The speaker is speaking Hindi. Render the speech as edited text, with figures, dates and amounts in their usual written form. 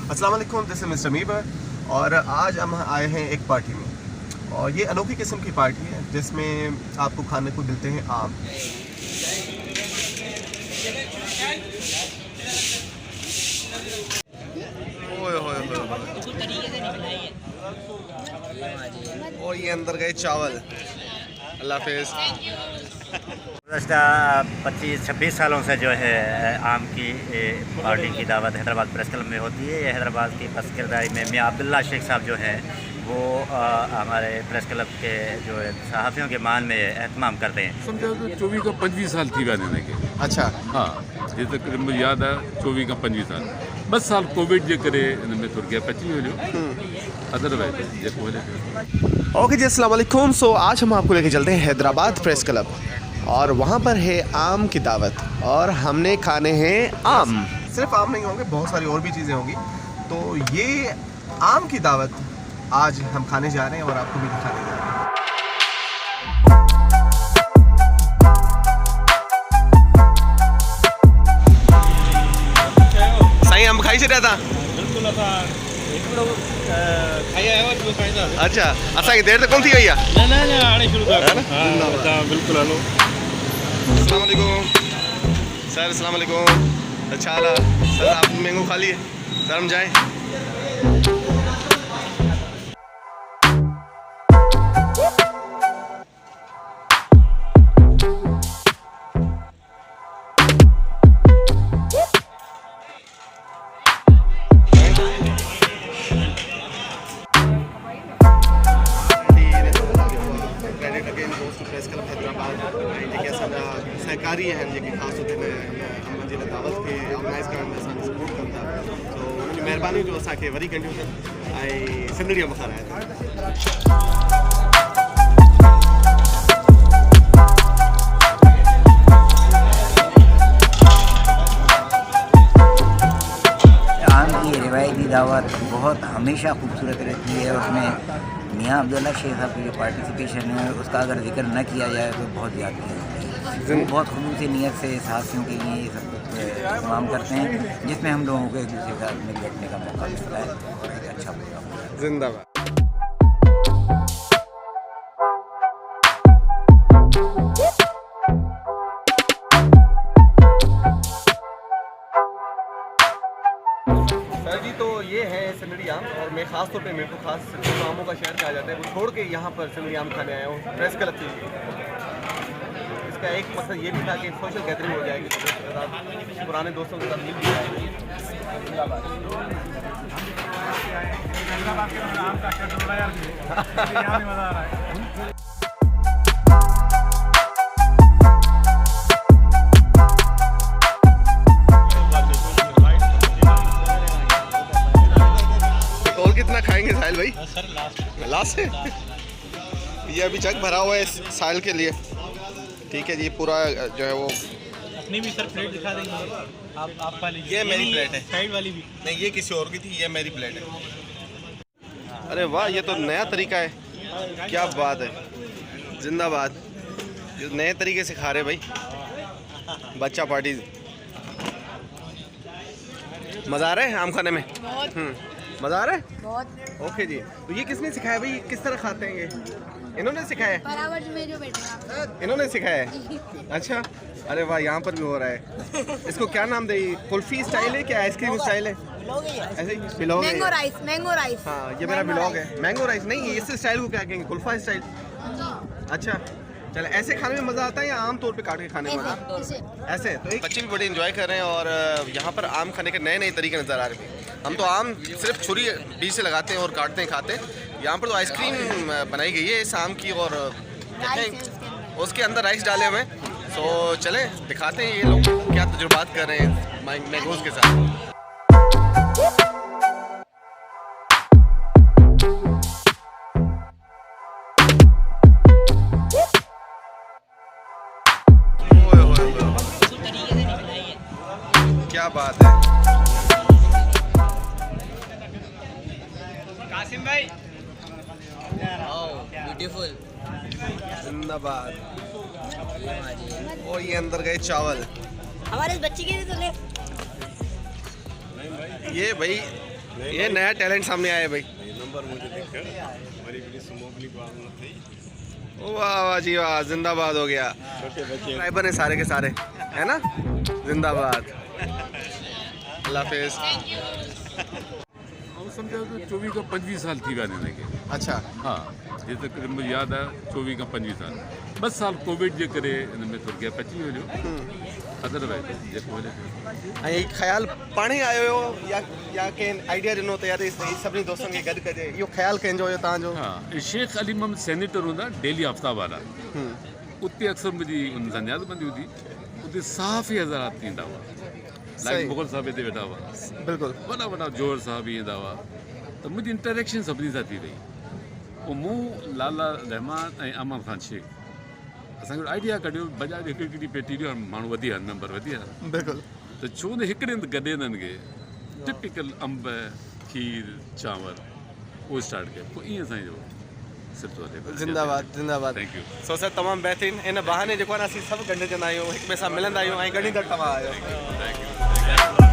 अस्सलाम वालेकुम, दिस इज मिस्टर मीबर और आज हम आए हैं एक पार्टी में और ये अनोखी किस्म की पार्टी है जिसमें आपको खाने को मिलते हैं आम। और ये अंदर गए चावल। अल्लाह हाफिज़। गुज़श्ता 25-26 सालों से जो है आम की पार्टी की दावत हैदराबाद प्रेस क्लब में होती है। ये हैदराबाद की बस किरदारी में मियाँ अब्दुल्ला शेख साहब जो हैं वो हमारे प्रेस क्लब के जो है सहाफ़ियों के मान में एहतमाम करते हैं। समझो तो 24 का 25 साल थी वञण खे। अच्छा, हाँ, ये तक मुझे याद है 24 का 25 साल। बस साल कोविड जे करे इन में थोड़ी गैप अची वञो, अदरवाइज जेको हले। ओके जी, अस्सलाम वालेकुम। सो आज हम आपको लेके चलते हैं हैदराबाद प्रेस क्लब और वहाँ पर है आम की दावत और हमने खाने हैं आम। सिर्फ आम नहीं होंगे, बहुत सारी और भी चीज़ें होंगी। तो ये आम की दावत आज हम खाने जा रहे हैं और आपको भी दिखाने जा रहे हैं। सही आम खाई से रहता अच्छा, असांखे देर तक कोन थी वई आहे। न हाणे शुरू कर। हां बिल्कुल हलो। अस्सलाम वालेकुम सर। अस्सलाम वालेकुम। अच्छा हाल है सर, आप मैंगो खा लिए सर, हम जाएं? प्रेस क्लब हैदराबाद सहकारी हैं जेके ख़ासि तौर ते अमन जी दावत खे ऑर्गेनाइज़ करण में असांखे सपोर्ट कनि था। तो उन्हनि जी महिरबानी जो असांखे वरी कंटिन्यू कनि ऐं सिंधड़ी अंब खाराइनि। आम की रिवायती दावत बहुत हमेशा खूबसूरत रहती है। उसमें मियाँ अब्दुल्ला शेख साहब की जो पार्टिसिपेशन है उसका अगर जिक्र न किया जाए तो बहुत याद किया जाती है। वो बहुत खुलूसी नीयत से सहाफ़ियों के लिए ये सब कुछ इंतजाम करते हैं जिसमें हम लोगों को एक दूसरे के साथ मिल बैठने का मौका मिलता है और एक अच्छा प्रोग्राम होता है। जिंदाबाद। सर जी, तो ये है सिंधड़ी आम और मैं ख़ास तौर पे मेरे को खास आमों का शहर कहा जाता है, वो छोड़ के यहाँ पर सिंधड़ी आम खाने आया हूँ प्रेस क्लब के लिए। इसका एक मकसद ये भी था कि सोशल गैदरिंग हो जाएगी, पुराने दोस्तों के साथ मिल भी जाएगी। और कितना खाएंगे साहिल भाई? सर लास्ट है। ये अभी चक भरा हुआ है साहिल के लिए। ठीक है जी, पूरा जो है वो अपनी भी सर प्लेट दिखा देंगे आप वाली। ये मेरी प्लेट है, साइड वाली भी नहीं ये किसी और की थी, ये मेरी प्लेट है। अरे वाह, ये तो नया तरीका है, क्या बात है, जिंदाबाद। ये नए तरीके से खा रहे भाई, बच्चा पार्टी। मज़ा आ रहा है आम खाने में? मज़ा आ रहा है बहुत। ओके जी, तो ये किसने सिखाया भाई, किस तरह खाते हैं ये? इन्होंने सिखाया है? में जो बैठे हैं इन्होंने सिखाया है? अच्छा, अरे वाह, यहाँ पर भी हो रहा है। इसको क्या नाम दे? कुल्फी स्टाइल है क्या, आइसक्रीम स्टाइल है? ऐसे ही ब्लॉग है। Mango rice. हाँ, ये मेरा ब्लॉग है। मैंगो राइस नहीं, इस स्टाइल को क्या कहेंगे, कुल्फा स्टाइल? अच्छा, चलो ऐसे खाने में मज़ा आता है या आम तौर पे काट के खाने में मज़ा? ऐसे तो एक बच्चे भी बड़े इंजॉय कर रहे हैं और यहाँ पर आम खाने के नए नए तरीके नज़र आ रहे हैं। हम तो आम सिर्फ छुरी बीच से लगाते हैं और काटते हैं, खाते हैं। यहाँ पर तो आइसक्रीम बनाई गई है इस आम की और उसके अंदर राइस डाले हुए हैं। तो चलें दिखाते हैं ये लोग क्या तजुर्बात कर रहे हैं मैंगोज़ के साथ। क्या बात है कासिम भाई। ब्यूटीफुल। जिंदाबाद। और ये अंदर गए चावल हमारे इस बच्चे के लिए तो ले। ये भाई ये नया टैलेंट सामने आया है भाई। वाह वाह जी वाह, जिंदाबाद हो गया। सब्सक्राइबर है सारे के सारे, है ना? जिंदाबाद। अल्लाह हाफिज। ऐं सम्झो त 24 खां 25 साल थी विया आहिनि हिनखे। अच्छा, हा, जे त मुंहिंजी यादि आहे 24 खां 25 साल। 2 साल कोविड जे करे हिन में थोरो गैप अची वियो। अदरवाइज़ जेको हले पियो। ऐं ख़्यालु पाण ई आयो हुयो या कंहिं आइडिया ॾिनो त यार सभिनी दोस्तनि खे गॾु कजे, इहो ख़्यालु कंहिंजो हुयो तव्हांजो? हा, शेख अली मोहम्मद सेनेटर हूंदा डेली आफ्ताब वारा, उते अक्सर मुंहिंजी उन सां नियाज़बंदी हूंदी। उते साफ़ ई हज़ारात ईंदा हुआ, लाइक मुग़ल साहिब हिते वेठा हुआ, बिल्कुलु वॾा वॾा जोहर साहिब ईंदा हुआ। त मुंहिंजी इंटरेक्शन सभिनी सां थी वई। पोइ मूं लाला रहमान ऐं अमर ख़ान शेख असांखे आइडिया कढियो, बजाज हिकिड़ी हिकिड़ी पेटी ॾियो, माण्हू वधी विया, मेंबर वधी विया। बिल्कुलु। त छो न हिकिड़े हंधि गॾे हिननि खे टिपिकल अंब, खीर, चांवर उहो स्टार्ट कयो। पोइ ईअं असांजो सिलसिलो हले पियो। जिंदाबाद जिंदाबाद। Thank you. सो सर तमामु बहितरीनु। इन बहाने जेको आहे न असीं सभु गॾिजंदा आहियूं, हिक ॿिए सां मिलंदा आहियूं ऐं घणी दफ़ा तव्हां आहियो। Thank you.